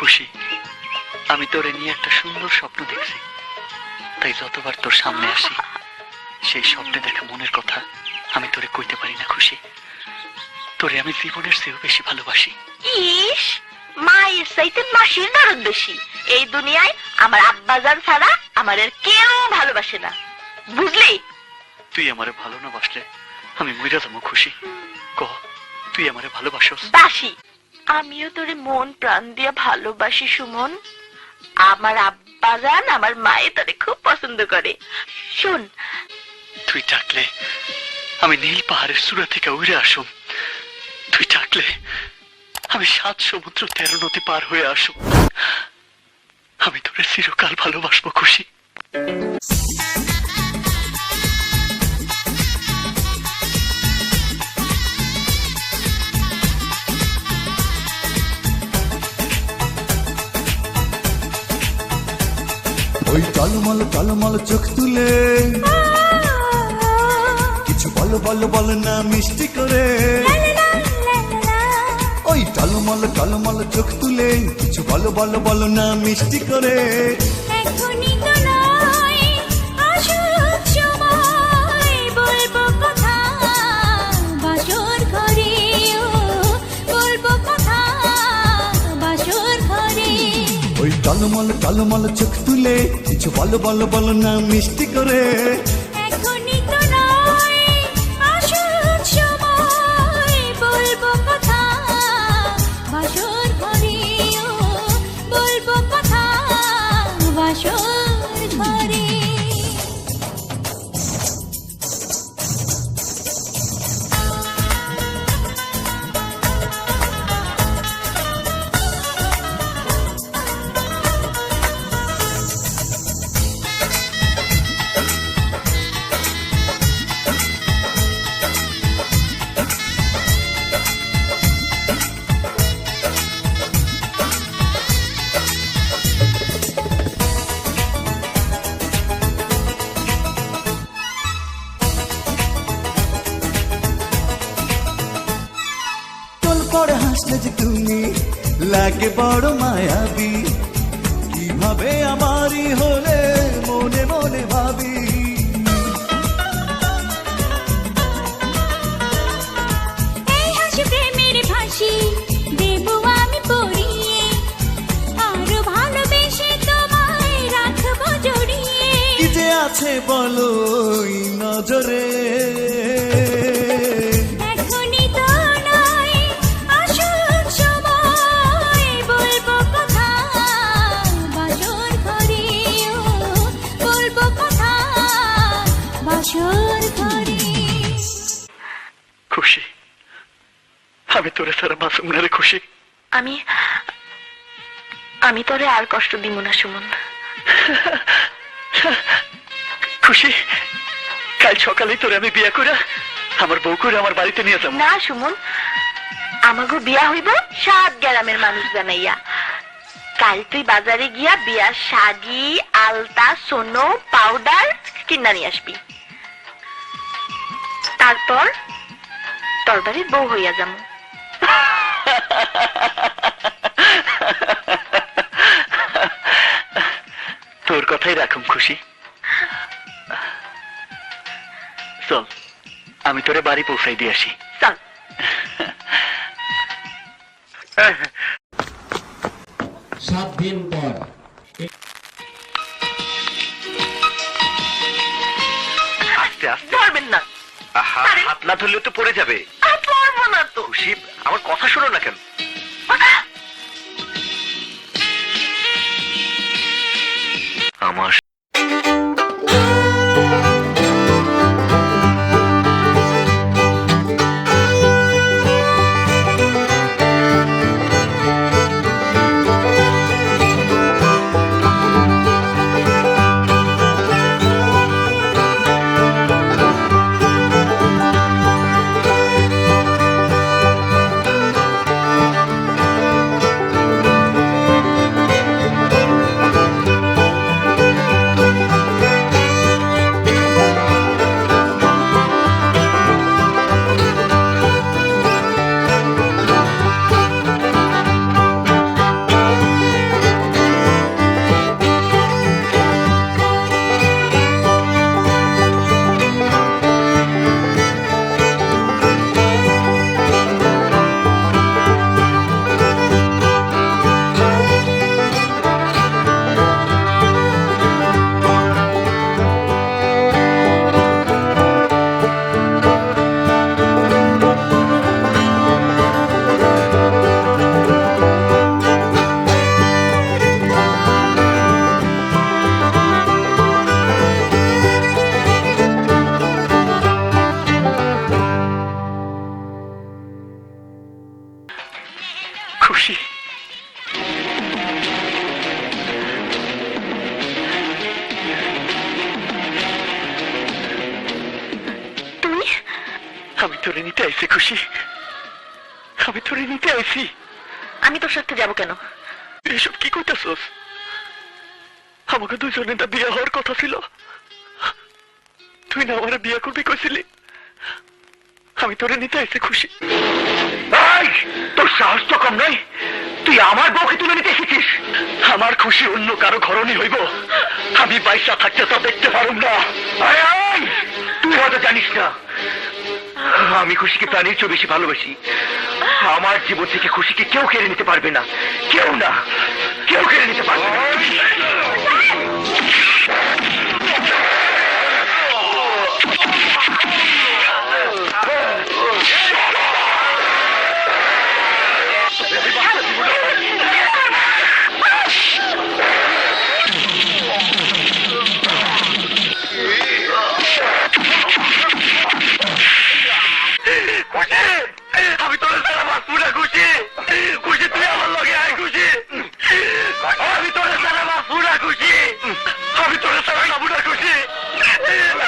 খুশি, আমি তোরে নিয়ে একটা সুন্দর স্বপ্ন দেখছি, তাই যতবার তোর সামনে আসি সেই স্বপ্নে দেখা মনের কথা আমি তোরে কইতে পারি না। খুশি, তোরে আমি জীবনের চেয়েও বেশি ভালোবাসি। ইস, মায়ের চাইতে মাসির দরদ বেশি। এই দুনিয়ায় আমার আব্বাজান ছাড়া আমার আর কেউ ভালোবাসে না, বুঝলি? তুই আমারে ভালো না বাসলে আমি মইরা যাবো। খুশি, কহ তুই আমারে ভালোবাসোস? বাসি, আমিও তোরে মন প্রাণ দিয়ে ভালোবাসি সুমন। আমার আব্বাজান আমার মায়ে তোরে খুব পছন্দ করে। শোন, তুই ডাকলে আমি নীল পাহাড়ের চূড়া থেকে উড়ে আসুম। তুই ডাকলে আমি 7 সমুদ্র 13 নদী পার হয়ে আসুম। আমি তোরে চিরকাল ভালোবাসবো। খুশি, ওই টলমল টলমল চোখ তুলে কিছু বলো বলো বলো না মিষ্টি করে। ওই টলমল টলমল চোখ তুলে কিছু বলো বলো বলো না মিষ্টি করে। এখনই তো নয়, আসুক সময়, বলবো কথা বাসর ঘরে, ও বলবো কথা বাসর ঘরে। ওই টলমল টলমল চোখ তুলে কিছু বলো বলো বলো না মিষ্টি করে। এখনই তো নয়, আসুক সময়, বলবো কথা বাসর ঘরে, ও বলবো কথা বাসর ঘরে। পরে হাসলে যে তুমি লাগে বড় মায়াবী, কিভাবে আমারই হলে মনে মনে ভাবি। এই হাসি প্রেমের ফাঁসি দেবো আমি পড়িয়ে, আরো ভালোবেসে তোমায় রাখবো জড়িয়ে। কি যে আছে বলো ওই নজরে। এখনই তো নয়, আসুক সময়, বলবো কথা বাসর ঘরে, ও বলবো কথা বাসর ঘরে। খুশি, আমি তোরে ছাড়া বাঁচুম না রে। খুশি, আমি আমি তোরে আর কষ্ট দিব না সুমন। খুশি, কাল সকালেই তোরে আমি বিয়ে করে আমার বউ করে আমার বাড়িতে নিয়ে যাবো। না সুমন, আমাগো বিয়া হইব 7 গ্রামের মানুষ জানাইয়া। কাল তুই বাজারে গিয়া বিয়ার শাড়ি, আলতা, সোনো, পাউডার কিনা নিয়ে আসবি। তারপর তোর বাড়ির বউ হইয়া যাবো। তোর কথাই রাখুম। খুশি, চল আমি তোরে বাড়ি পৌঁছাই দিয়ে আসি। চল। 7 দিন পর আস্তে আস্তে, ধরবেন না। হাত না ধরলে তো পড়ে যাবে। আর পারবো না তো। খুশি, আমার কথা শোনো না কেন? আমার আমি তোরে নিতে আইছি খুশি, আমি তোরে নিতে আইছি। আমি তোর সাথে যাবো কেন? এসব কি কইতাছস? আমাকে দুইজনে না বিয়ে হওয়ার কথা ছিল, তুই না আমার বিয়ে করবি কইছিলি। আমি তোরে নিতে আইছি খুশি। তোর সাহস তো কম নয়, তুই আমার বউকে তুলে নিতে এসেছিস। আমার খুশি অন্য কারো ঘরণী হইব, আমি বাইশা থাকতে তা দেখতে পারুম না। তুই হয়তো জানিস না, আমি খুশিকে প্রাণীর চেয়ে বেশি ভালোবাসি। আমার জীবন থেকে খুশিকে কেউ কেড়ে নিতে পারবে না, কেউ না, কেউ কেড়ে নিতে পারবে না। আমি তোর সারা বাঁচবো না খুশি, খুশি তুই আমার লগে আয় খুশি। আমি তোর সারা বাঁচবো না খুশি, আমি তোর সারা যাবো না খুশি,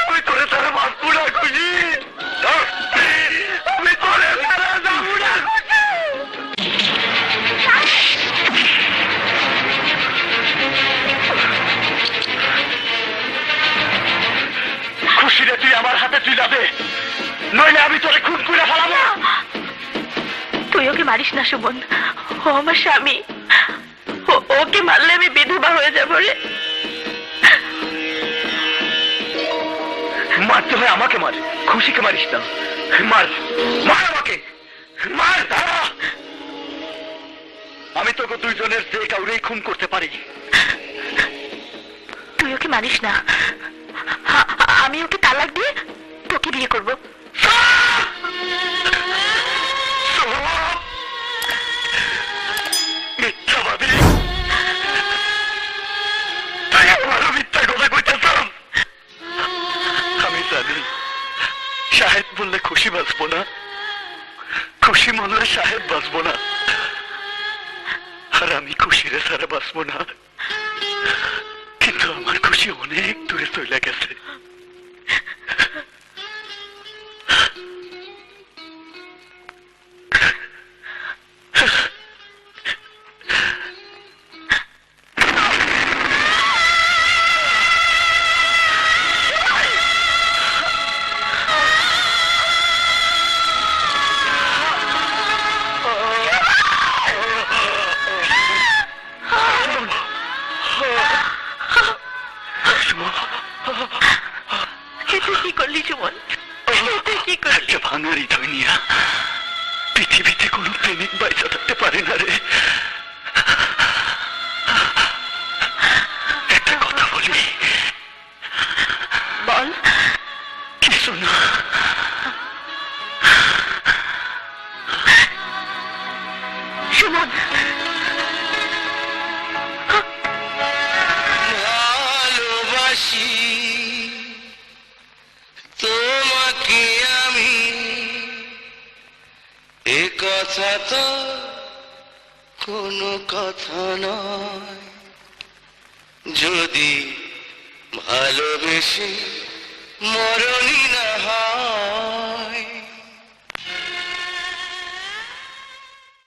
আমি তোর সারা বাঁচবো না খুশি, আমি তোর সারা যাবো না খুশি রে। তুই আমার হাতে তুইলা দে, নইলে আমি তোরে খুন করে ফেলাবো। তুই ওকে মারিস না সুমন, ও আমার স্বামী, ওকে মারলে আমি বিধবা হয়ে যাবো রে। মারতে হয় আমাকে মার, খুশিকে মারিস না। মার, মার আমাকে, মার ধারা। আমি তোকে দুইজনের যে কাউরেই খুন করতে পারি। তুই ওকে মারিস না, আমি ওকে তালাক দিয়ে তোকে বিয়ে করবো। মিথ্যাবাদী, তুই আমারও মিথ্যা কথা কইতেছ। আমি জানি সাহেব বললে খুশি বাঁচবো না, খুশি মরলে সাহেব বাঁচবো না, আর আমি খুশিরে ছাড়া বাঁচবো না। কিন্তু আমার খুশি অনেক দূরে চলে গেছে। তুই কি করলি সুমন, তুই কি করলি? একটা ভাঙারি ধনিয়া পৃথিবীতে কোনো প্রেমিক বাইচা থাকতে পারে না রে। একটা কথা বলি, বল। কিছু না। সুমন, ভালোবাসি তোমাকে আমি, এ কথা তো কোনো কথা নয়। যদি ভালোবেসে মরণই না হয়,